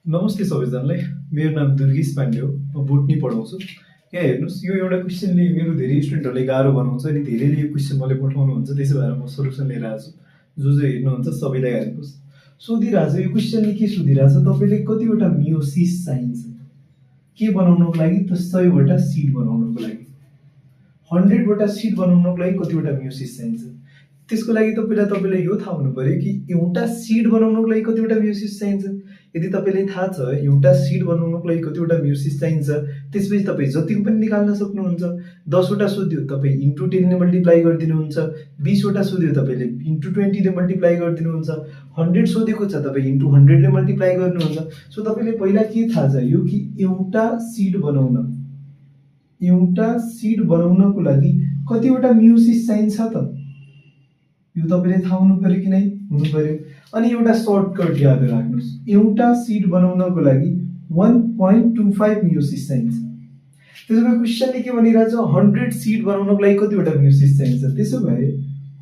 नमस्ते सबैजनालाई। मेरो नाम दुर्गेश पाण्डे हो। म बोटनी पढाउँछु। यहाँ हेर्नुहोस्, यो एउटा क्वेसनले मेरो धेरै स्टुडेन्टहरूले गाह्रो बनाउँछ अनि धेरैले यो क्वेसन मलाई पठाउनुहुन्छ। त्यसै भएर म सल्युसन लिएर आएको छु। जो हेर्नुहुन्छ सबैलाई हेरेको सोधिरहेको छ। यो क्वेसनले के सोधिरहेको छ, तपाईँले कतिवटा मियोसिस चाहिन्छ के बनाउनको लागि? त 100 वटा सिड बनाउनको लागि। 100 वटा सिड बनाउनको लागि कतिवटा मियोसिस चाहिन्छ? त्यसको लागि तपाईँले यो थाहा हुनु पर्यो कि एउटा सिड बनाउनको लागि कतिवटा मियोसिस चाहिन्छ। यदि तपाईँलाई थाहा छ एउटा सिड बनाउनको लागि कतिवटा मियोसिस चाहिन्छ, त्यसपछि तपाईँ जतिको पनि निकाल्न सक्नुहुन्छ। 10 वटा सोध्यो तपाईँ इन्टु 10 ले मल्टिप्लाई गरिदिनुहुन्छ। 20 वटा सोध्यो तपाईँले इन्टु 20 ले मल्टिप्लाई गरिदिनुहुन्छ। 100 सोधेको छ तपाईँ इन्टु 100 ले मल्टिप्लाई गर्नुहुन्छ। सो तपाईँले पहिला के थाहा चाहियो कि एउटा सिड बनाउनको लागि कतिवटा मियोसिस चाहिन्छ त, यो तपाईँले थाहा हुनु पर्यो कि नै? हुनु पर्यो। अनि एउटा सर्टकट याद राख्नुहोस्, एउटा सिड बनाउनको लागि 1.25 मियोसिस चाहिन्छ। त्यसो भए क्वेसनले के भनिरहेछ, 100 सिड बनाउनको लागि कतिवटा मियोसिस चाहिन्छ? त्यसो भए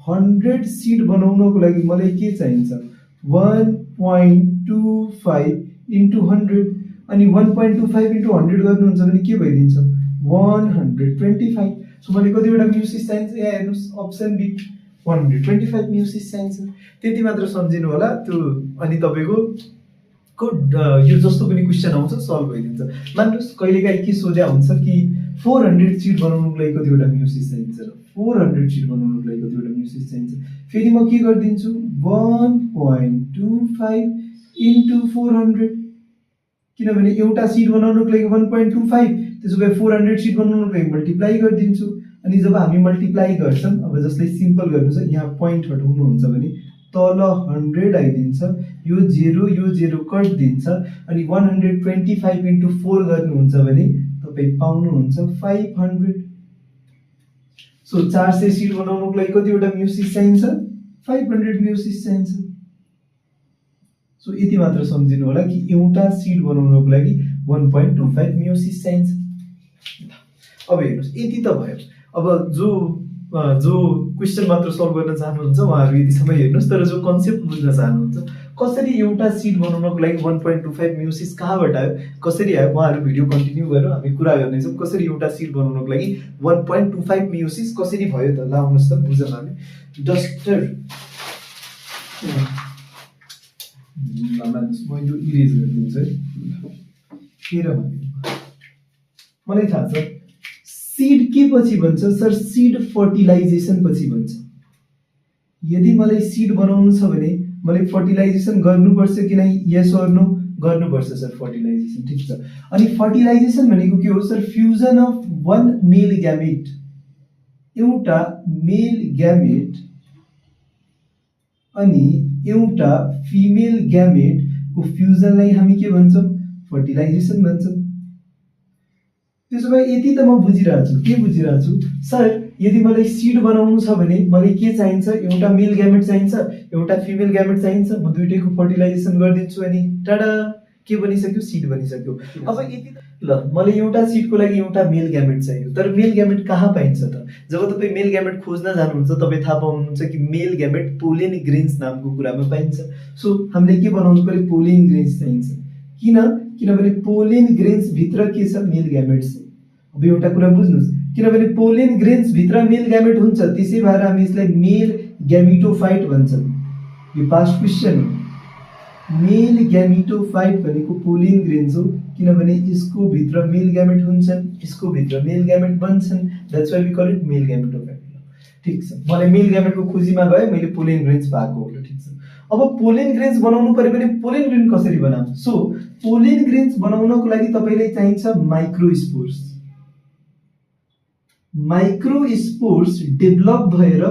100 सिड बनाउनको लागि मलाई के चाहिन्छ? 1.25 इन्टु 100। अनि 1.25 इन्टु 100 गर्नुहुन्छ भने के भइदिन्छ? 125। सो मलाई कतिवटा मियोसिस चाहिन्छ? यहाँ हेर्नुहोस्, अप्सन बी 125 मियोसिस चाहिन्छ। त्यति मात्र सम्झिनु होला त्यो। अनि तपाईँको यो जस्तो पनि क्वेसन आउँछ सल्भ भइदिन्छ। मान्नुहोस् कहिलेकाहीँ के सोध्या हुन्छ कि 400 सिड बनाउनको लागि कतिवटा मियोसिस चाहिन्छ र 400 सिड बनाउनको लागि कतिवटा मियोसिस चाहिन्छ। फेरि म के गरिदिन्छु, 1.25 इन्टु 400, किनभने एउटा सिड बनाउनको लागि 1.25, त्यसो भए 400 सिड बनाउनको लागि मल्टिप्लाई गरिदिन्छु। अनि जब हामी मल्टिप्लाई गर्छौँ, अब जसले सिम्पल गर्नु छ, यहाँ पोइन्ट हटाउनुहुन्छ भने तल 100 आइदिन्छ, यो 0 कट दिन्छ। अनि 125 इन्टु 4 गर्नुहुन्छ भने तपाईँ पाउनुहुन्छ 500। सो 400 सिड बनाउनको लागि कतिवटा मियोसिस चाहिन्छ? 500 मियोसिस चाहिन्छ। सो यति मात्र सम्झिनु होला कि एउटा सिड बनाउनको लागि 1.25 मियोसिस चाहिन्छ। अब हेर्नुहोस्, यति त भयो। अब जो क्वेसन मात्र सल्भ गर्न चाहनुहुन्छ उहाँहरू यतिसम्म हेर्नुहोस्। तर जो कन्सेप्ट बुझ्न चाहनुहुन्छ, कसरी एउटा सिड बनाउनको लागि 1.25 मियोसिस कहाँबाट आयो, कसरी आयो, उहाँहरू भिडियो कन्टिन्यू गरेर हामी कुरा गर्नेछौँ कसरी एउटा सिड बनाउनको लागि 1.25 मियोसिस कसरी भयो त। लाउनुहोस् त बुझौँ हामी। डस्टर म यो इरेज गरिदिन्छु है। मलाई थाहा छ सिड के पछि भन्छ सर? सिड फर्टिलाइजेसन पछि भन्छ। यदि मलाई सिड बनाउनु छ भने मैले फर्टिलाइजेसन गर्नुपर्छ कि नै? Yes or no? गर्नुपर्छ सर फर्टिलाइजेसन। ठिक छ। अनि फर्टिलाइजेसन भनेको के हो sir? Fusion of one male gamete, एउटा मेल ग्यामेट अनि एउटा फिमेल ग्यामेटको फ्युजनलाई हामी के भन्छौँ? फर्टिलाइजेसन भन्छौँ। त्यसो भए यति त म बुझिरहेको छु। के बुझिरहेको छु सर? यदि मलाई सिड बनाउनु छ भने मलाई के चाहिन्छ? एउटा मेल ग्यामेट चाहिन्छ, एउटा फिमेल ग्यामेट चाहिन्छ। म दुईटैको फर्टिलाइजेसन गरिदिन्छु अनि टाडा के बनिसक्यो? सिड बनिसक्यो। अब यति ल, मलाई एउटा सिडको लागि एउटा मेल ग्यामेट चाहियो। तर मेल ग्यामेट कहाँ पाइन्छ त? जब तपाईँ मेल ग्यामेट खोज्न जानुहुन्छ तपाईँ थाहा पाउनुहुन्छ कि मेल ग्यामेट पोलेन ग्रेन्स नामको कुरामा पाइन्छ। सो हामीले के बनाउनु पर्यो? पोलेन ग्रेन्स चाहिन्छ। किनभने पोलेन ग्रेन्स भित्र के छ? मेल ग्यामेट छ। अब एउटा कुरा बुझ्नुहोस्, किनभने पोलेन ग्रेन्स भित्र मेल ग्यामेट हुन्छ, त्यसै भएर हामी यसलाई मेल ग्यामिटोफाइट भन्छौँ। यो पास्ट क्वेसन हो। मेल ग्यामिटोफाइट भनेको पोलेन ग्रेन्स हो, किनभने यसको भित्र मेल ग्यामेट हुन्छन्, यसको भित्र मेल ग्यामेट बन्छन्। That's why we call it male gametophyte. ठिक छ। मलाई मेल ग्यामेटको खोजीमा गए, मैले पोलेन ग्रेन्स पाएको हो। ठिक छ। अब पोलेन ग्रेन्स बनाउनु पर्यो भने पोलेन ग्रेन कसरी बनाउँछ? सो पोलेन ग्रेन्स बनाउनको लागि तपाईलाई चाहिन्छ माइक्रोस्पोर्स। माइक्रोस्पोर्स डेभलप भएर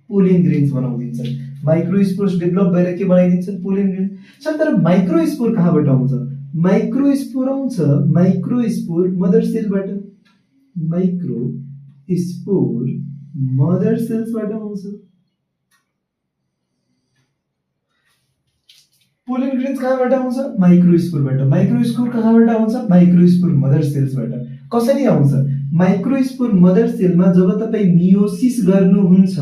पोलेन ग्रेन्स बनाउँदिन्छन्। माइक्रोस्पोर्स डेभलप भएर के बनाइदिन्छन्? Pollen grains. सर तर माइक्रोस्पोर कहाँबाट आउँछ? माइक्रोस्पोर आउँछ माइक्रोस्पोर मदर सेलबाट। माइक्रोस्पोर मदर सेल्सबाट आउँछ। पोलेन ग्रेन्स कहाँबाट आउँछ? माइक्रोस्पोरबाट। माइक्रोस्पोर कहाँबाट आउँछ? माइक्रोस्पोर मदर सेल्सबाट। कसरी आउँछ? माइक्रोस्पोर मदर सेलमा जब तपाईँ मियोसिस गर्नुहुन्छ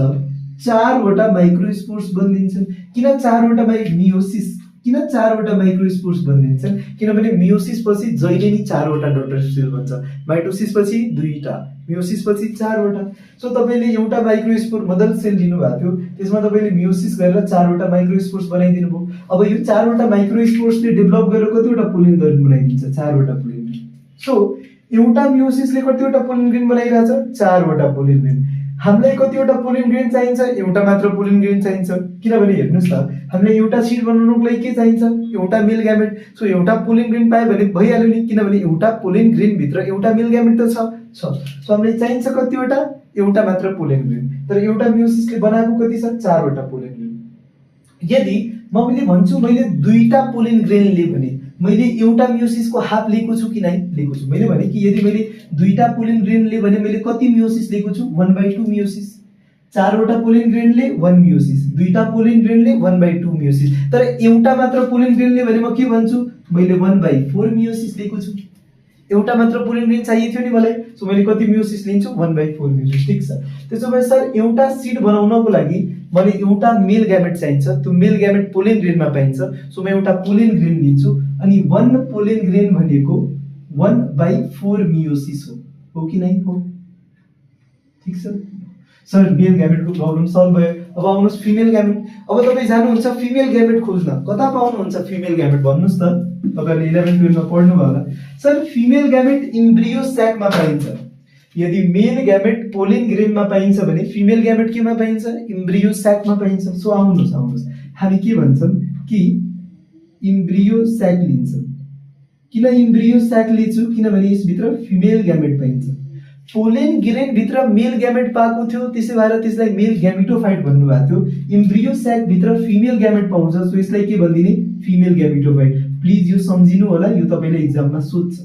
4 वटा माइक्रोस्पोर्स बनिन्छन्। किन 4 वटा मियोसिस किन 4वटा माइक्रोस्पोर्स बनिन्छन्? किनभने मियोसिस पछि जहिले नि 4वटा डटर सेल बन्छ, माइटोसिस पछि 2टा, मियोसिस पछि 4वटा। सो तपाईले एउटा माइक्रोस्पोर मदर सेल लिनुभएको थियो, त्यसमा तपाईले मियोसिस गरेर 4वटा माइक्रोस्पोर्स बनाइदिनु भयो। अब यो 4वटा माइक्रोस्पोर्सले डेभलप गरेर कतिवटा पोलिन ग्रेन बनाइदिन्छ? 4वटा पोलिन ग्रेन। सो एउटा मियोसिसले कतिवटा पोलिन ग्रेन बनाइरहेछ? 4वटा पोलिन ग्रेन। हामीलाई कतिवटा पोलिन ग्रेन चाहिन्छ? एउटा मात्र पोलिन ग्रेन चाहिन्छ। किनभने हेर्नुस् त, हामीले एउटा सिड बनाउनको लागि के चाहिन्छ? एउटा मेल ग्यामेट। सो एउटा पोलिन ग्रेन पायो भने भइहाल्यो नि, किनभने एउटा पोलिन ग्रेन भित्र एउटा मेल ग्यामेट त छ। सो हामीलाई चाहिन्छ कतिवटा? एउटा मात्र पोलिन ग्रेन। तर एउटा मियोसिसले बनाएको कति छ? 4वटा पोलिन ग्रेन। यदि मैले भन्छु मैले 2टा पोलिन ग्रेन लिए भने मैले एउटा मियोसिसको हाफ लिएको छु कि नै लिएको छु? मैले भने कि यदि मैले 2टा पोलिन ग्रेन लिए भने मैले कति मियोसिस लिएको छु? 1/2 मियोसिस। 4वटा पोलिन ग्रेनले 1 मियोसिस, 2टा पोलिन ग्रेनले 1/2 मियोसिस। तर एउटा मात्र पोलिन ग्रेनले भने म के भन्छु? मैले 1/4 मियोसिस लिएको छु। एउटा मात्र पोलिन ग्रेन चाहिएको थियो नि मलाई, सो मैले कति मियोसिस लिन्छु? 1/4 मियोसिस। ठीक छ। त्यसो भए सर एउटा सिड बनाउनको लागि मलाई एउटा मेल ग्यामेट चाहिन्छ, त्यो मेल ग्यामेट पोलिन ग्रेनमा पाइन्छ। सो म एउटा पोलिन ग्रेन लिन्छु अनि 1 पोलिन ग्रेन भनेको 1/4 मियोसिस हो कि नै? हो। ठीक छ सर, मेल ग्यामेटको प्रब्लम सल्भ भयो। अब आउनुहोस् फिमेल ग्यामेट। अब तपाईँ जानुहुन्छ फिमेल ग्यामेट खोज्न, कता पाउनुहुन्छ फिमेल ग्यामेट भन्नुहोस् त? तपाईहरुले 11-12 मा पढ्नु भयो होला। सर फिमेल ग्यामेट इम्ब्रियो स्याकमा पाइन्छ। यदि मेल ग्यामेट पोलिन ग्रेनमा पाइन्छ भने फिमेल ग्यामेट केमा पाइन्छ? इम्ब्रियो स्याकमा पाइन्छ। सो आउनुहोस् हामी के भन्छौँ कि इम्ब्रियो स्याक लिन्छौँ। किन इम्ब्रियो स्याक लिन्छु? किनभने यसभित्र फिमेल ग्यामेट पाइन्छ। पोलिन ग्रेन भित्र मेल ग्यामेट पाएको थियो, त्यसै भएर त्यसलाई मेल ग्यामेटोफाइट भन्नुभएको थियो। इम्ब्रियो स्याक भित्र फिमेल ग्यामेट पाउँछ, सो यसलाई के भनिदिने? Female gametophyte. प्लिज यो सम्झिनु होला, यो तपाईले एक्जाममा सोध्छ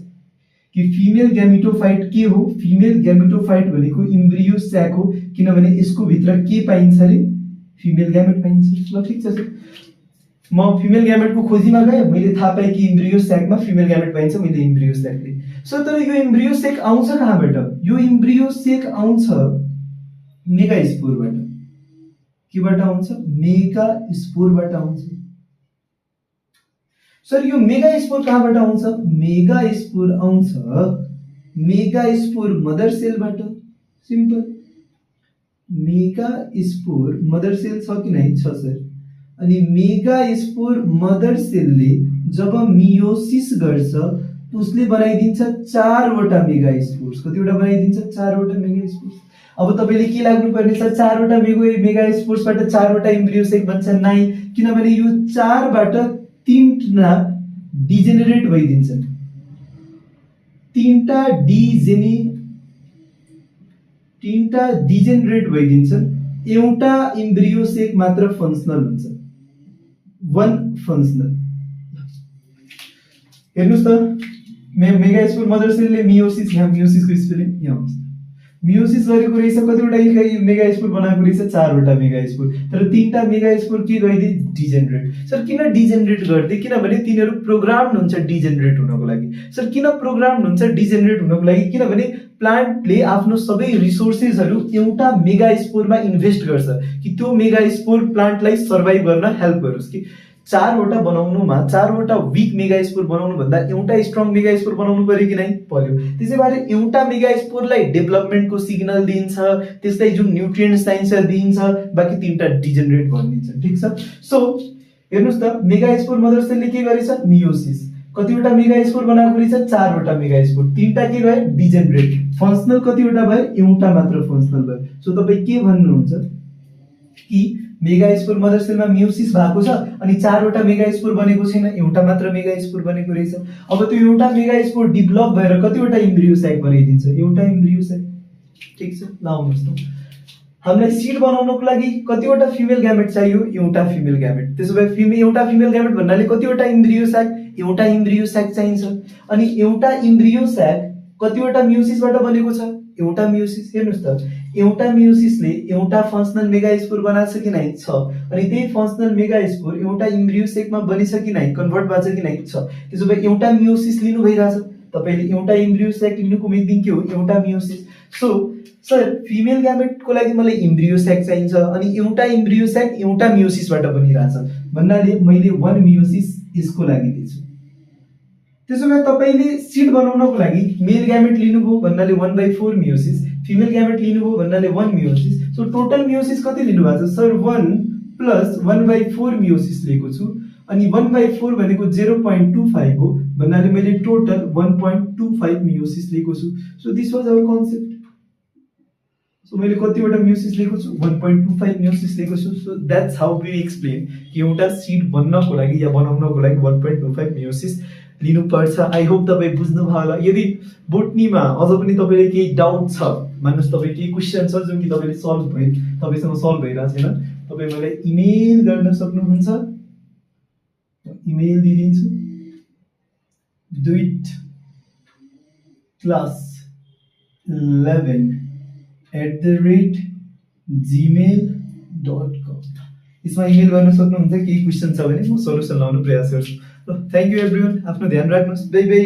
कि फिमेल ग्यामेटोफाइट के हो? फिमेल ग्यामेटोफाइट भनेको इम्ब्रियो स्याक हो, किनभने यसको भित्र के पाइन्छ रे? फिमेल ग्यामेट पाइन्छ। ल ठीक छ सर, म फिमेल ग्यामेटको खोजीमा गएँ, मैले थाहा पाएँ कि इम्ब्रियो स्याकमा फिमेल ग्यामेट पाइन्छ, मैले इम्ब्रियो स्याक लिएँ। सो तर यो इम्ब्रियो स्याक आउँछ कहाँबाट? यो इम्ब्रियो स्याक आउँछ मेगास्पोरबाट। केबाट आउँछ? मेगास्पोरबाट आउँछ। सर यो मेगास्पोर कहाँबाट आउँछ? मेगास्पोर आउँछ मेगास्पोर मदर सेलबाट। सिम्पल। मेगास्पोर मदर सेल छ कि नै? छ सर। अनि मेगास्पोर मदर सेलले जब मियोसिस गर्छ उसले बनाइदिन्छ 4वटा मेगास्पोर्स। कतिवटा बनाइदिन्छ? 4वटा मेगास्पोर्स। अब तपाईले के लाग्नु पर्ने छ? 4वटा मेगास्पोर्सबाट 4वटा इम्ब्रियो सेक बन्छ? नाइ, किनभने यो 4बाट 3टा डिजेनेरेट भइदिन्छन्। 3टा डिजेनेरेट भइदिन्छन्। एउटा इम्ब्रियो सेक मात्र फंक्सनल हुन्छ। 1 फंक्सनल। हेर्नुस् त, मेगास्पोर मदर सेलले मियोसिस, यहाँ मियोसिसको स्पेलिङ यहाँ हुन्छ। मियोसिस गरेको रहेछ, कतिवटा मेगास्पोर बनाएको रहेछ? 4वटा मेगास्पोर। तर 3टा मेगास्पोर के गरिदिए? डिजेनरेट। सर किन डिजेनरेट गर्दै? किनभने तिनीहरू प्रोग्राम्ड हुन्छ डिजेनरेट हुनको लागि। सर किन प्रोग्राम्ड हुन्छ डिजेनरेट हुनको लागि? किनभने प्लान्टले आफ्नो सबै रिसोर्सेसहरू एउटा मेगास्पोरमा इन्भेस्ट गर्छ कि त्यो मेगास्पोर प्लान्टलाई सर्भाइभ गर्न हेल्प गरोस्। कि 4वटा बनाउनुमा 4वटा वीक मेगास्पोर बनाउनु भन्दा एउटा स्ट्रङ मेगास्पोर बनाउनु पर्यो कि नै? पर्यो। त्यसै भएर एउटा मेगास्पोरलाई डेभलपमेन्टको सिग्नल दिन्छ, त्यसलाई जुन न्युट्रिएन्ट्स चाहिन्छ दिन्छ, बाकी 3टा डिजेनरेट भनिदिन्छ। ठीक छ। सो हेर्नुस् त, मेगास्पोर मदर सेलले के गरेछ? मियोसिस। कतिवटा मेगास्पोर बनाएको रहेछ? 4वटा मेगास्पोर। 3टा के भयो? डिजेनरेट। फंक्सनल कतिवटा भयो? एउटा मात्र फंक्सनल भयो। सो तपाई के भन्नुहुन्छ कि मेगास्पोर मदर सेलमा मियोसिस भएको छ अनि 4वटा मेगास्पोर बनेको छैन, एउटा मात्र मेगास्पोर बनेको रहेछ। अब त्यो एउटा मेगास्पोर डेभलप भएर कतिवटा इम्ब्रियो स्याक बनाइदिन्छ? एउटा इम्ब्रियो स्याक। ठीक छ। ल आउनुहोस् त, हामीलाई सिड बनाउनको लागि कतिवटा फिमेल ग्यामेट चाहियो? एउटा फिमेल ग्यामेट। त्यसो भए एउटा फिमेल ग्यामेट भन्नाले कतिवटा इम्ब्रियो स्याक? एउटा इम्ब्रियो स्याक चाहिन्छ। अनि एउटा इम्ब्रियो स्याक कतिवटा मियोसिसबाट बनेको छ? एउटा मियोसिस। हेर्नुस् त, एउटा मियोसिसले एउटा फंक्सनल मेगास्पोर बनाछ कि नै? छ। अनि त्यही फंक्सनल मेगास्पोर एउटा इम्ब्रियो सेकमा बनिछ कि नै? कन्भर्ट भएको छ कि नै? छ। त्यसो भए एउटा मियोसिस लिनु भइराछ। तपाईले एउटा इम्ब्रियो स्याक लिनुको मेन के हो एउटा मियोसिस सो सर फिमेल ग्यामेटको लागि मलाई इम्ब्रियो स्याक चाहिन्छ अनि एउटा इम्ब्रियो स्याक एउटा मियोसिसबाट बनिरहेछ भन्नाले मैले 1 मियोसिस यसको लागि दिन्छु त्यसो भए तपाईले सिड बनाउनको लागि मेल ग्यामेट लिनुभयो भन्नाले 1/4 मियोसिस फिमेल ग्यामेट लिनुभयो भन्नाले 1 मियोसिस सो टोटल मियोसिस कति लिनु भएको छ सर 1 प्लस 1/4 मियोसिस लिएको छु अनि 1/4 भनेको 0.25 हो भन्नाले मैले टोटल 1.25 मियोसिस लिएको छु so this was our concept so मैले कतिवटा मियोसिस लिएको छु 1.25 मियोसिस लिएको छु so that's how we explain कि एउटा सिड बन्नको लागि या बनाउनको लागि 1.25 मियोसिस लिनुपर्छ आई होप तपाईं बुझ्नु भयो होला यदि बोटनीमा अझ पनि तपाईले केही डाउट छ मान्नुस् तपाई केही क्वेशन छ जुन कि तपाईले तपाईसँग सल्भ भइरहेको छैन तपाई मलाई इमेल गर्न सक्नुहुन्छ इमेल दिदिन्छु duit class 11@gmail.com यसमा इमेल गर्न सक्नुहुन्छ केही क्वेशन छ भने म सल्युसन लाउन प्रयास गर्छु थ्यांक यू एभ्रीवन आफ्नो ध्यान राख्नुस् बाइ बाइ